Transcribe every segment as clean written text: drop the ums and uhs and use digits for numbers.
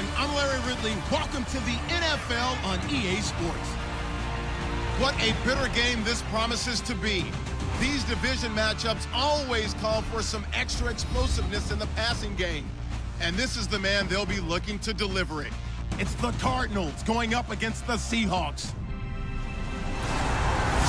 everyone. I'm Larry Ridley. Welcome to the NFL on EA Sports. What a bitter game this promises to be. These division matchups always call for some extra explosiveness in the passing game. And this is the man they'll be looking to deliver it. It's the Cardinals going up against the Seahawks.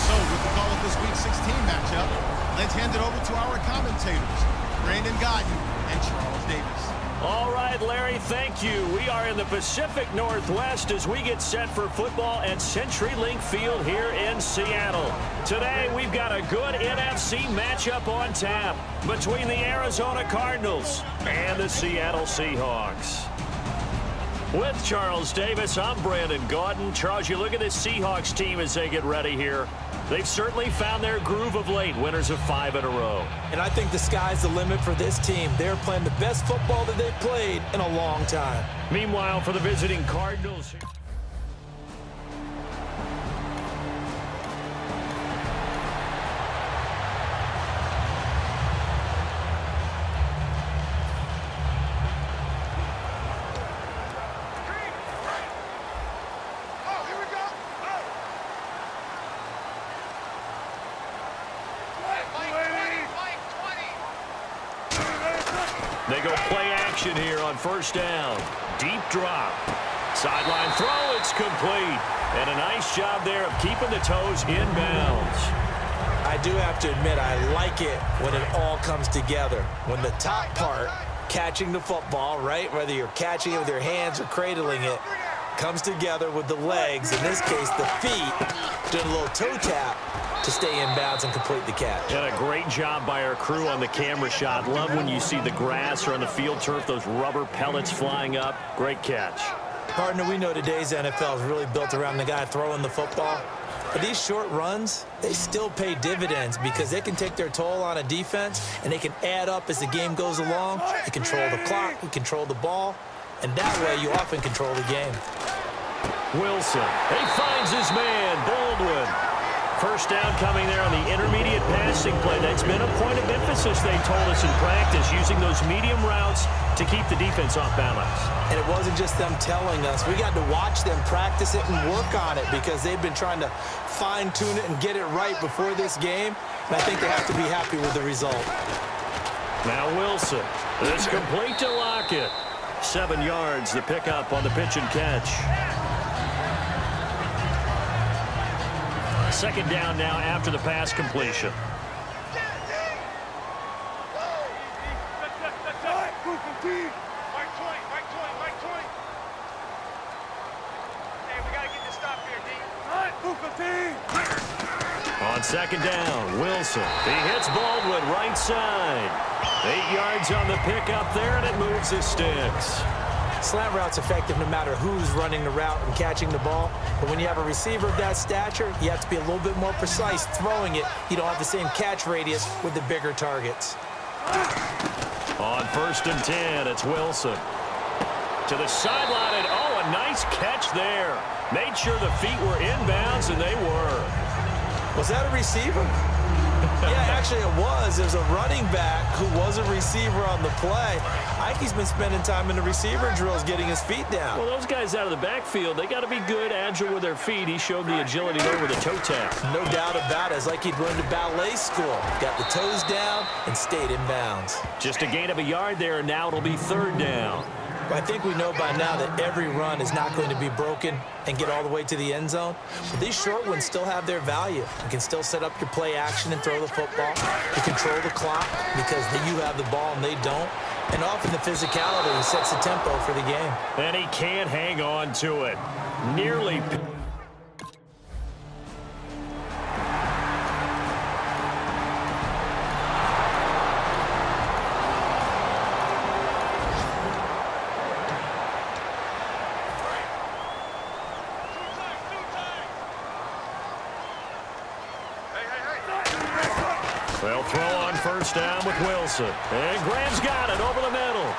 So with the call of this Week 16 matchup, let's hand it over to our commentators, Brandon Godden and Charles Davis. All right, Larry, thank you. We are in the Pacific Northwest as we get set for football at CenturyLink Field here in Seattle. Today, we've got a good NFC matchup on tap between the Arizona Cardinals and the Seattle Seahawks. With Charles Davis, I'm Brandon Gaudin. Charles, you look at this Seahawks team as they get ready here. They've certainly found their groove of late, winners of 5 in a row. And I think the sky's the limit for this team. They're playing the best football that they've played in a long time. Meanwhile, for the visiting Cardinals... They go play action here on first down. Deep drop. Sideline throw, it's complete. And a nice job there of keeping the toes in bounds. I do have to admit, I like it when it all comes together. When the top part, catching the football, right, whether you're catching it with your hands or cradling it, comes together with the legs, in this case the feet, doing a little toe tap to stay in bounds and complete the catch. And a great job by our crew on the camera shot. Love when you see the grass or on the field turf, those rubber pellets flying up. Great catch. Partner, we know today's NFL is really built around the guy throwing the football. But these short runs, they still pay dividends because they can take their toll on a defense and they can add up as the game goes along. You control the clock, you control the ball, and that way you often control the game. Wilson, he finds his man, Baldwin. First down coming there on the intermediate passing play. That's been a point of emphasis, they told us in practice, using those medium routes to keep the defense off balance. And it wasn't just them telling us. We got to watch them practice it and work on it because they've been trying to fine-tune it and get it right before this game. And I think they have to be happy with the result. Now Wilson. It's complete to Lockett. 7 yards, the pickup on the pitch and catch. Second down now after the pass completion. On second down, Wilson. He hits Baldwin right side. 8 yards on the pickup there, and it moves his sticks. Slant route's effective no matter who's running the route and catching the ball. But when you have a receiver of that stature, you have to be a little bit more precise throwing it. You don't have the same catch radius with the bigger targets. On first and 10, it's Wilson. To the sideline, and oh, a nice catch there. Made sure the feet were inbounds, and they were. Was that a receiver? Yeah, actually it was. There's a running back who was a receiver on the play. Ike's been spending time in the receiver drills getting his feet down. Well, those guys out of the backfield, they got to be good, agile with their feet. He showed the agility there with a toe tap. No doubt about it. It's like he'd run to ballet school. Got the toes down and stayed in bounds. Just a gain of a yard there, and now it'll be third down. I think we know by now that every run is not going to be broken and get all the way to the end zone. But these short ones still have their value. You can still set up your play action and throw the football. You control the clock because you have the ball and they don't. And often the physicality sets the tempo for the game. And he can't hang on to it. Nearly... They'll throw on first down with Wilson. And Graham's got it over the middle.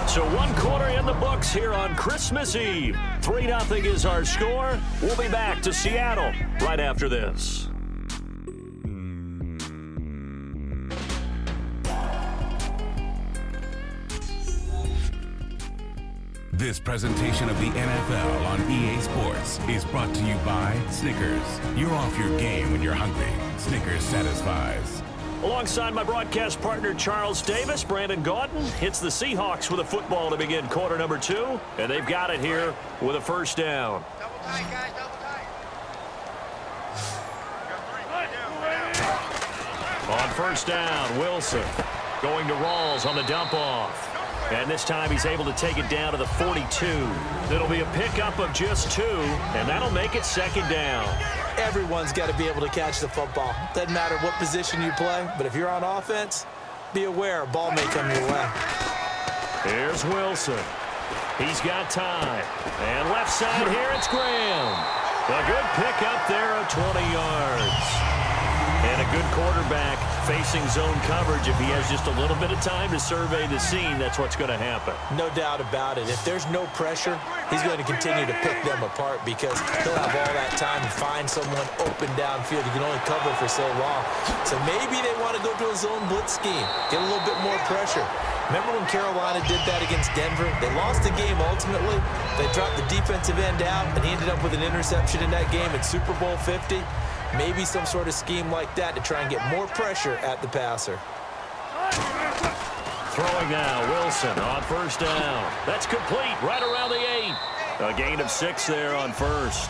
So 1 quarter in the books here on Christmas Eve. 3-0 is our score. We'll be back to Seattle right after this. This presentation of the NFL on EA Sports is brought to you by Snickers. You're off your game when you're hungry. Snickers satisfies. Alongside my broadcast partner, Charles Davis, Brandon Gaudin hits the Seahawks with a football to begin quarter number 2, and they've got it here with a first down. Double tight, guys, double tight. On first down, Wilson going to Rawls on the dump-off. And this time he's able to take it down to the 42. It'll be a pickup of just 2, and that'll make it second down. Everyone's got to be able to catch the football. Doesn't matter what position you play, but if you're on offense, be aware a ball may come your way. Here's Wilson. He's got time. And left side here, it's Graham. A good pickup there of 20 yards. And a good quarterback facing zone coverage. If he has just a little bit of time to survey the scene, that's what's going to happen. No doubt about it. If there's no pressure, he's going to continue to pick them apart because he'll have all that time to find someone open downfield. He can only cover for so long. So maybe they want to go to a zone blitz scheme, get a little bit more pressure. Remember when Carolina did that against Denver? They lost the game ultimately. They dropped the defensive end out, and he ended up with an interception in that game in Super Bowl 50. Maybe some sort of scheme like that to try and get more pressure at the passer. Throwing now, Wilson on first down. That's complete right around the 8. A gain of 6 there on first.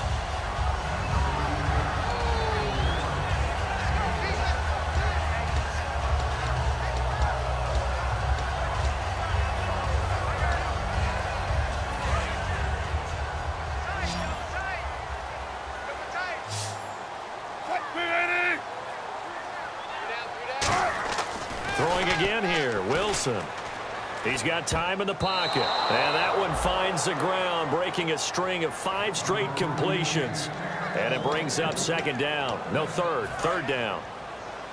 Throwing again here, Wilson. He's got time in the pocket. And that one finds the ground, breaking a string of 5 straight completions. And it brings up second down. No, third down.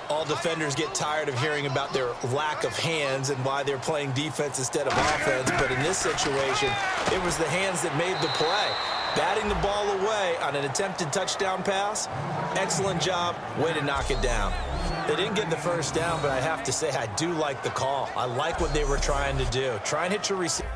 All defenders get tired of hearing about their lack of hands and why they're playing defense instead of offense. But in this situation, it was the hands that made the play. Batting the ball away on an attempted touchdown pass. Excellent job. Way to knock it down. They didn't get the first down, but I have to say I do like the call. I like what they were trying to do. Try and hit your receiver.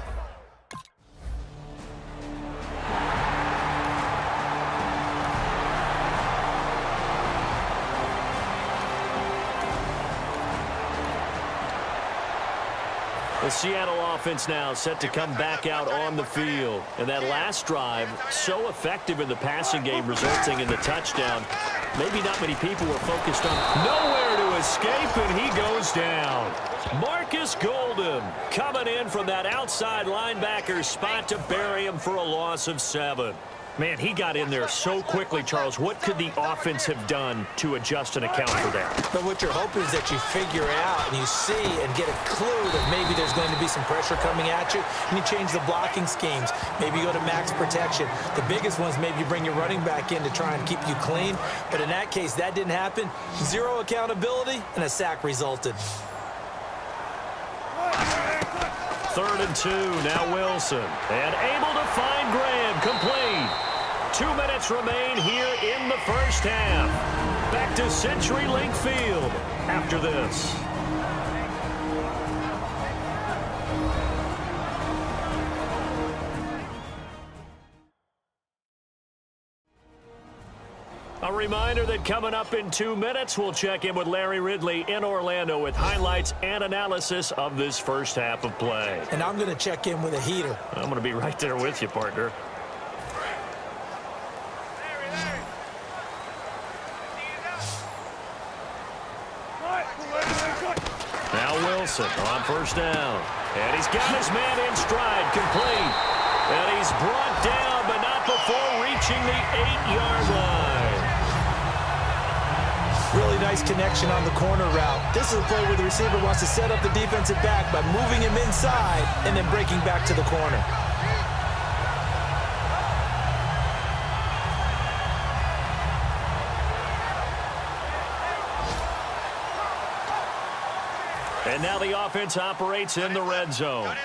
The Seattle offense now set to come back out on the field. And that last drive, so effective in the passing game, resulting in the touchdown. Maybe not many people were focused on. Nowhere to escape, and he goes down. Marcus Golden coming in from that outside linebacker spot to bury him for a loss of 7. Man, he got in there so quickly, Charles. What could the offense have done to adjust and account for that? But what you're hoping is that you figure out and you see and get a clue that maybe there's going to be some pressure coming at you, and you change the blocking schemes. Maybe you go to max protection. The biggest ones, maybe you bring your running back in to try and keep you clean. But in that case, that didn't happen. 0 accountability, and a sack resulted. 3rd and 2, now Wilson. And able to find Graham, complete. 2 minutes remain here in the first half. Back to CenturyLink Field after this. A reminder that coming up in 2 minutes, we'll check in with Larry Ridley in Orlando with highlights and analysis of this first half of play. And I'm going to check in with a heater. I'm going to be right there with you, partner. Now Wilson on first down. And he's got his man in stride, complete. And he's brought down, but not before reaching the 8-yard line. Really nice connection on the corner route. This is a play where the receiver wants to set up the defensive back by moving him inside and then breaking back to the corner. And now the offense operates in the red zone.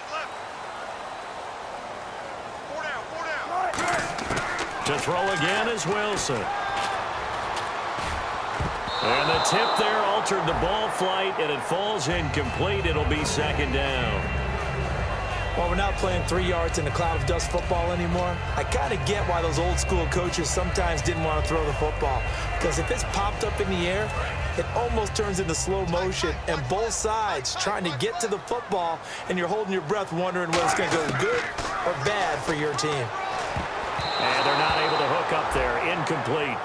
To throw again is Wilson. And the tip there altered the ball flight, and it falls incomplete. It'll be second down. Well, we're not playing 3 yards in a cloud of dust football anymore. I kind of get why those old school coaches sometimes didn't want to throw the football. Because if it's popped up in the air, it almost turns into slow motion, and both sides trying to get to the football, and you're holding your breath wondering whether it's going to go good or bad for your team. And they're not able to hook up there. Incomplete.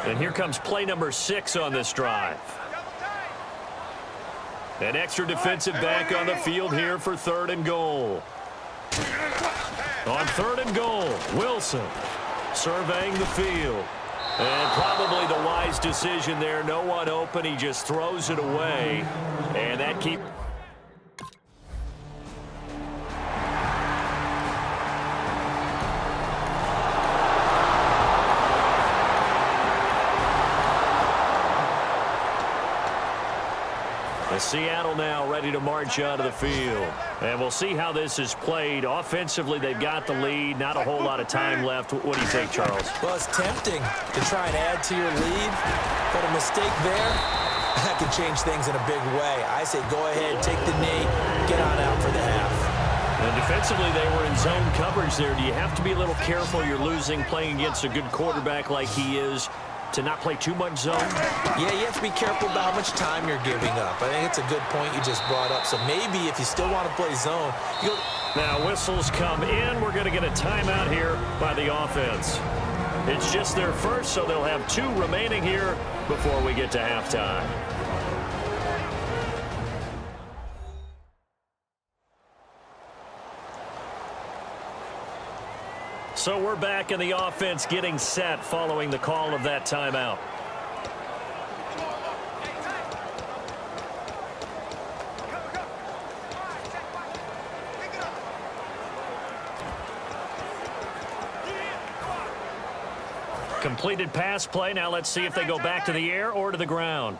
And here comes play number 6 on this drive. An extra defensive back on the field here for 3rd and goal. On 3rd and goal, Wilson surveying the field. And probably the wise decision there. No one open. He just throws it away. And that keeps... Seattle now ready to march out of the field. And we'll see how this is played. Offensively, they've got the lead. Not a whole lot of time left. What do you think, Charles? Well, it's tempting to try and add to your lead, but a mistake there, that can change things in a big way. I say go ahead, take the knee, get on out for the half. And defensively, they were in zone coverage there. Do you have to be a little careful? You're losing, playing against a good quarterback like he is, to not play too much zone? Yeah, you have to be careful about how much time you're giving up. I think it's a good point you just brought up. So maybe if you still want to play zone, you go... Now whistles come in. We're going to get a timeout here by the offense. It's just their first, so they'll have 2 remaining here before we get to halftime. So we're back in the offense getting set following the call of that timeout. Completed pass play. Now let's see if they go back to the air or to the ground.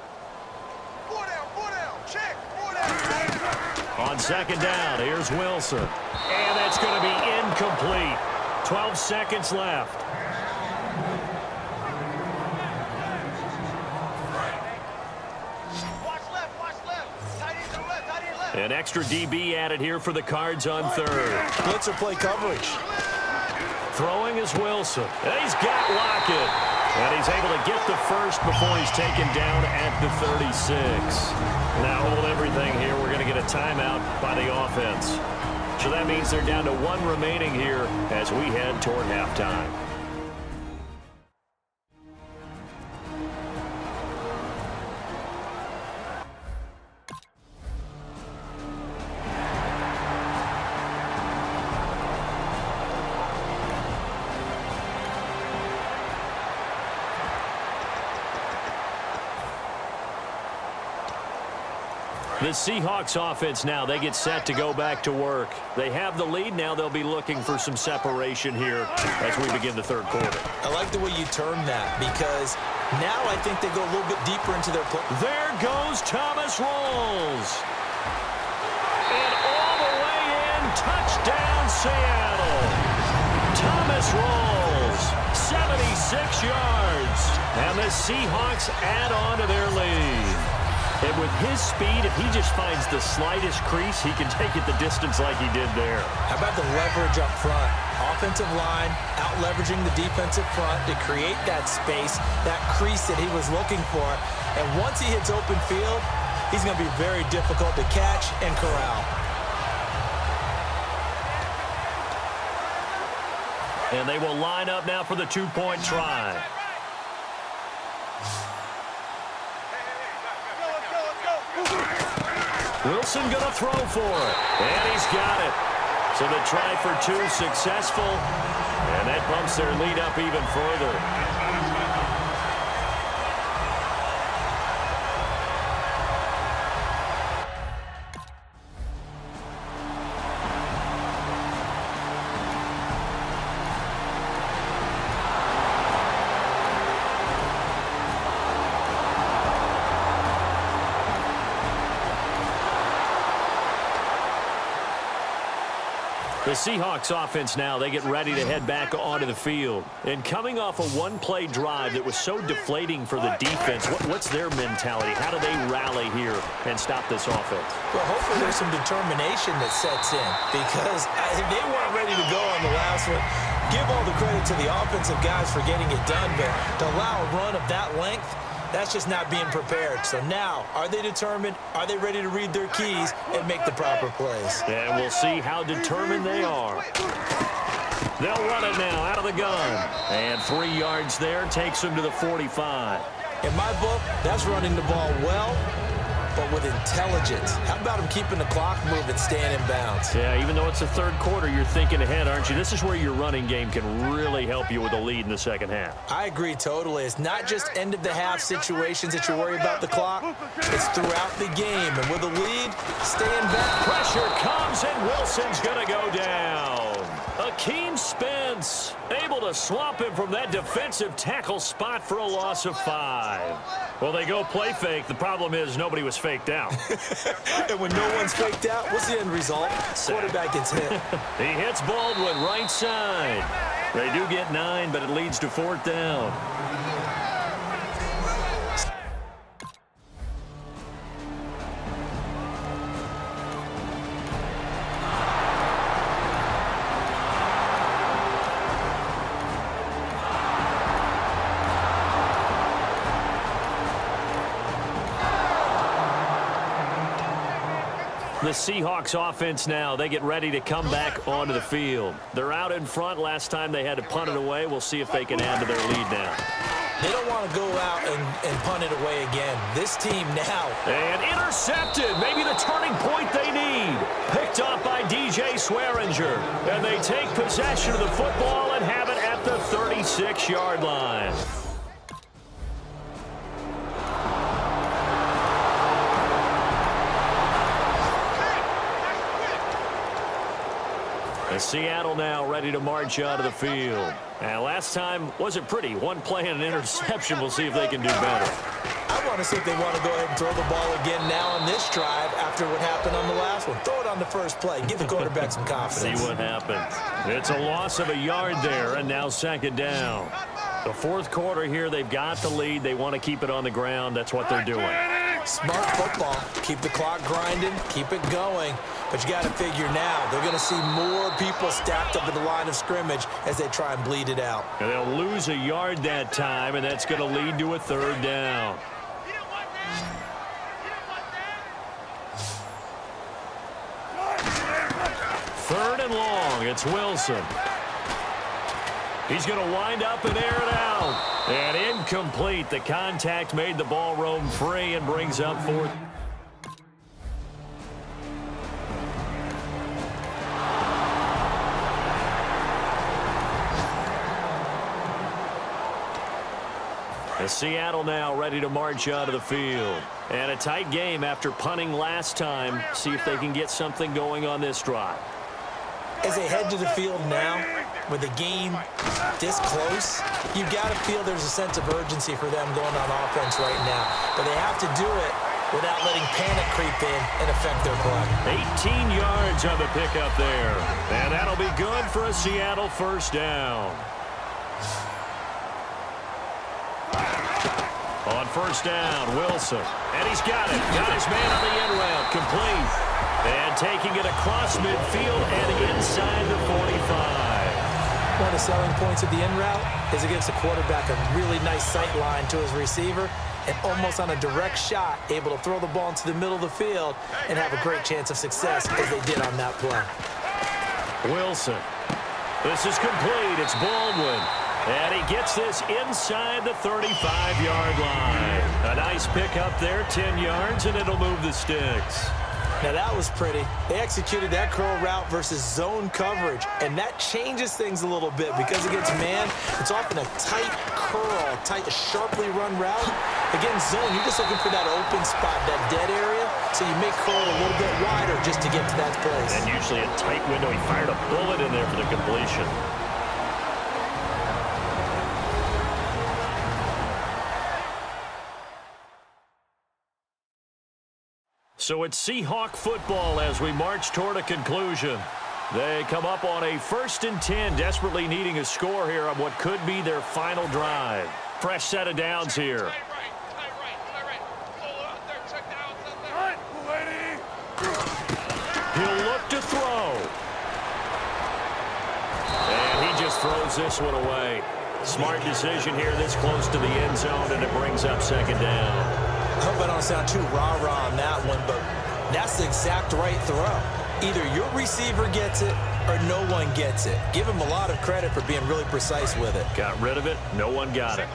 On 2nd down, here's Wilson. And that's going to be incomplete. 12 seconds left. An extra DB added here for the Cards on 3rd. Blitzer play coverage. Throwing is Wilson. And he's got Lockett. And he's able to get the first before he's taken down at the 36. Now hold everything here. We're going to get a timeout by the offense. So that means they're down to 1 remaining here as we head toward halftime. The Seahawks offense now, they get set to go back to work. They have the lead. Now they'll be looking for some separation here as we begin the 3rd quarter. I like the way you term that because now I think they go a little bit deeper into their play. There goes Thomas Rolls. And all the way in, touchdown Seattle. Thomas Rolls, 76 yards. And the Seahawks add on to their lead. And with his speed, if he just finds the slightest crease, he can take it the distance like he did there. How about the leverage up front? Offensive line out-leveraging the defensive front to create that space, that crease that he was looking for. And once he hits open field, he's going to be very difficult to catch and corral. And they will line up now for the 2-point try. Wilson going to throw for it. And he's got it. So the try for 2 successful. And that bumps their lead up even further. The Seahawks offense now, they get ready to head back onto the field. And coming off a one-play drive that was so deflating for the defense, what's their mentality? How do they rally here and stop this offense? Well, hopefully there's some determination that sets in because they weren't ready to go on the last one. Give all the credit to the offensive guys for getting it done, but to allow a run of that length, that's just not being prepared. So now, are they determined? Are they ready to read their keys and make the proper plays? And we'll see how determined they are. They'll run it now out of the gun. And 3 yards there takes them to the 45. In my book, that's running the ball well, but with intelligence. How about him keeping the clock moving, staying in bounds? Yeah, even though it's the third quarter, you're thinking ahead, aren't you? This is where your running game can really help you with a lead in the second half. I agree totally. It's not just end-of-the-half situations that you worry about the clock. It's throughout the game. And with a lead, staying back. Pressure comes, and Wilson's going to go down. Akeem Spence able to swamp him from that defensive tackle spot for a loss of 5. Well, they go play fake. The problem is nobody was faked out. And when no one's faked out, what's the end result? Quarterback gets hit. He hits Baldwin right side. They do get 9, but it leads to 4th down. The Seahawks offense now, they get ready to come back onto the field. They're out in front. Last time they had to punt it away. We'll see if they can add to their lead now. They don't want to go out and punt it away again. This team now. And intercepted. Maybe the turning point they need. Picked up by DJ Swearinger. And they take possession of the football and have it at the 36-yard line. Seattle now ready to march out of the field. And last time wasn't pretty. One play and an interception. We'll see if they can do better. I want to see if they want to go ahead and throw the ball again now on this drive after what happened on the last one. Throw it on the first play. Give the quarterback some confidence. See what happens. It's a loss of a yard there, and now 2nd down. The 4th quarter here, they've got the lead. They want to keep it on the ground. That's what they're doing. Smart football. Keep the clock grinding. Keep it going. But you got to figure now, they're going to see more people stacked up at the line of scrimmage as they try and bleed it out. And they'll lose a yard that time, and that's going to lead to a 3rd down. Third and long. It's Wilson. He's going to wind up and air it out. And incomplete. The contact made the ball roam free and brings up 4th. Seattle now ready to march out of the field. And a tight game after punting last time. See if they can get something going on this drive. As they head to the field now, with the game this close, you've got to feel there's a sense of urgency for them going on offense right now. But they have to do it without letting panic creep in and affect their play. 18 yards on the pickup there. And that'll be good for a Seattle 1st down. On 1st down, Wilson. And he's got it. Got his man on the end route. Complete. And taking it across midfield and inside the 45. One of the selling points of the end route is it gives the quarterback a really nice sight line to his receiver and almost on a direct shot, able to throw the ball into the middle of the field and have a great chance of success as they did on that play. Wilson. This is complete. It's Baldwin. And he gets this inside the 35-yard line. A nice pickup there, 10 yards, and it'll move the sticks. Now that was pretty. They executed that curl route versus zone coverage, and that changes things a little bit because against man, it's often a tight curl, tight, sharply run route. Against zone, you're just looking for that open spot, that dead area, so you make curl a little bit wider just to get to that place. And usually a tight window. He fired a bullet in there for the completion. So it's Seahawk football as we march toward a conclusion. They come up on a 1st and 10, desperately needing a score here on what could be their final drive. Fresh set of downs here. He'll look to throw. And he just throws this one away. Smart decision here this close to the end zone, and it brings up 2nd down. I hope I don't sound too rah-rah on that one, but that's the exact right throw. Either your receiver gets it or no one gets it. Give him a lot of credit for being really precise with it. Got rid of it. No one got it.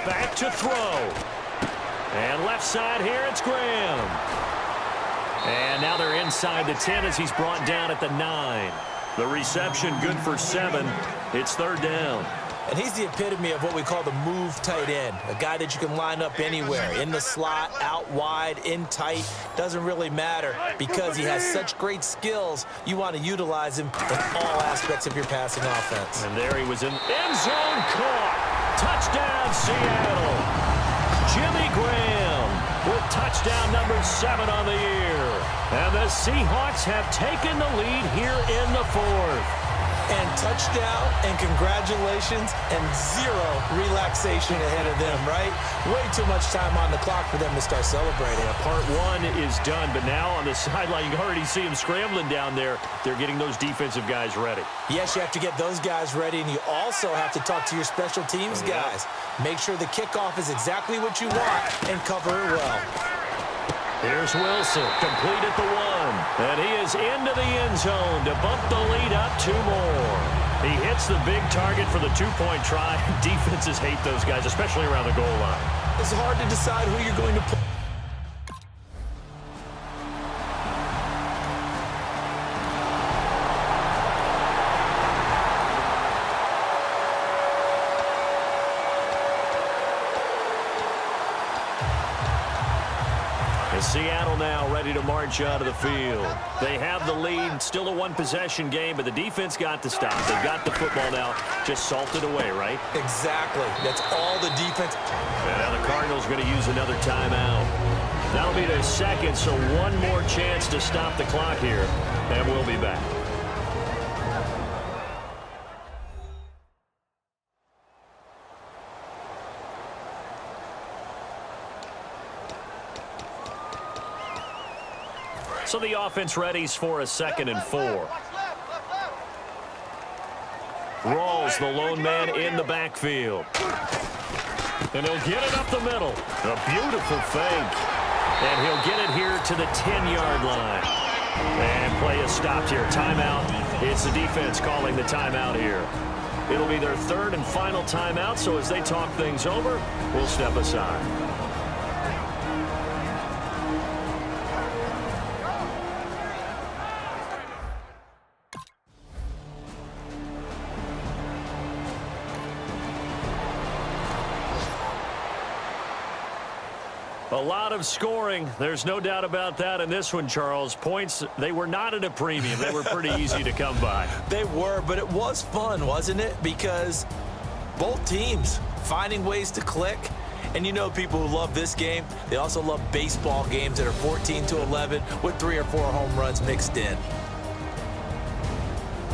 Back to throw. And left side here, it's Graham. And now they're inside the 10 as he's brought down at the 9. The reception good for 7. It's 3rd down. And he's the epitome of what we call the move tight end, a guy that you can line up anywhere, in the slot, out wide, in tight, doesn't really matter because he has such great skills. You want to utilize him in all aspects of your passing offense. And there he was in end zone, caught. Touchdown, Seattle. Jimmy Graham with touchdown number 7 on the year. And the Seahawks have taken the lead here in the 4th. And touchdown, and congratulations, and 0 relaxation ahead of them, right? Way too much time on the clock for them to start celebrating. Part 1 is done, but now on the sideline, you can already see him scrambling down there. They're getting those defensive guys ready. Yes, you have to get those guys ready, and you also have to talk to your special teams guys. Make sure the kickoff is exactly what you want and cover it well. Here's Wilson, complete at the 1. And he is into the end zone to bump the lead up 2 more. He hits the big target for the 2-point try. Defenses hate those guys, especially around the goal line. It's hard to decide who you're going to put. Seattle now ready to march out of the field. They have the lead, still a 1-possession game, but the defense got to stop. They've got the football now, just salted away, right? Exactly. That's all the defense. And now the Cardinals going to use another timeout. That'll be their 2nd, so 1 more chance to stop the clock here, and we'll be back. So the offense readies for a 2nd and 4. Rawls, the lone man in the backfield. And he'll get it up the middle. A beautiful fake. And he'll get it here to the 10-yard line. And play is stopped here. Timeout. It's the defense calling the timeout here. It'll be their 3rd and final timeout, so as they talk things over, we'll step aside. A lot of scoring. There's no doubt about that in this one, Charles. Points, they were not at a premium. They were pretty easy to come by. They were, but it was fun, wasn't it? Because both teams finding ways to click. And you know people who love this game, they also love baseball games that are 14-11 with 3 or 4 home runs mixed in.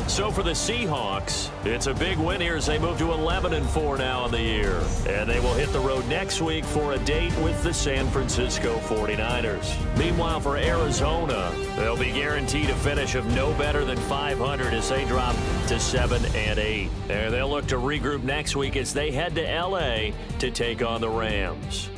So for the Seahawks, it's a big win here as they move to 11-4 now in the year. And they will hit the road next week for a date with the San Francisco 49ers. Meanwhile, for Arizona, they'll be guaranteed a finish of no better than 500 as they drop to 7-8. And they'll look to regroup next week as they head to L.A. to take on the Rams.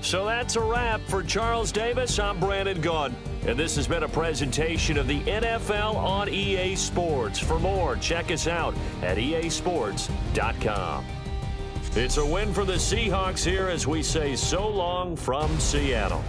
So that's a wrap for Charles Davis. I'm Brandon Gaudin, and this has been a presentation of the NFL on EA Sports. For more, check us out at easports.com. It's a win for the Seahawks here as we say so long from Seattle.